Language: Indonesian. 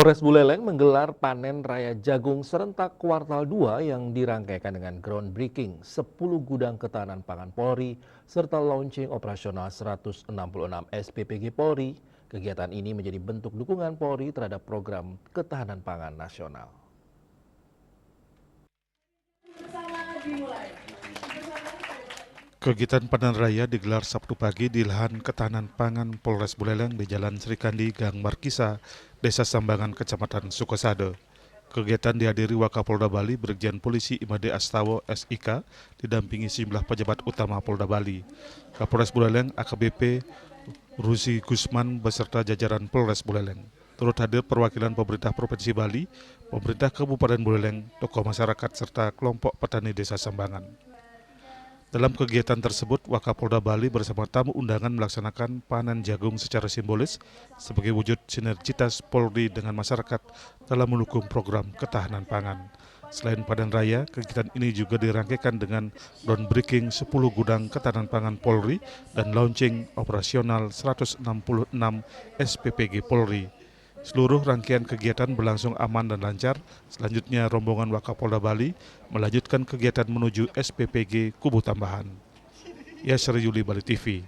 Polres Buleleng menggelar panen raya jagung serentak kuartal 2 yang dirangkaikan dengan groundbreaking 10 gudang ketahanan pangan Polri serta launching operasional 166 SPPG Polri. Kegiatan ini menjadi bentuk dukungan Polri terhadap program ketahanan pangan nasional. Kegiatan panen raya digelar Sabtu pagi di lahan ketahanan pangan Polres Buleleng di Jalan Srikandi, Gang Markisa, Desa Sambangan, Kecamatan Sukosado. Kegiatan dihadiri Wakapolda Bali, Brigjen Polisi Imade Astawa SIK, didampingi sejumlah pejabat utama Polda Bali. Kapolres Buleleng AKBP Ruzi Gusman beserta jajaran Polres Buleleng. Turut hadir perwakilan pemerintah Provinsi Bali, pemerintah Kabupaten Buleleng, tokoh masyarakat serta kelompok petani Desa Sambangan. Dalam kegiatan tersebut, Wakapolda Bali bersama tamu undangan melaksanakan panen jagung secara simbolis sebagai wujud sinergitas Polri dengan masyarakat dalam mendukung program ketahanan pangan. Selain panen raya, kegiatan ini juga dirangkaikan dengan groundbreaking 10 gudang ketahanan pangan Polri dan launching operasional 166 SPPG Polri. Seluruh rangkaian kegiatan berlangsung aman dan lancar. Selanjutnya rombongan Wakapolda Bali melanjutkan kegiatan menuju SPPG Kubu Tambahan. Yasri Yuli, Bali TV.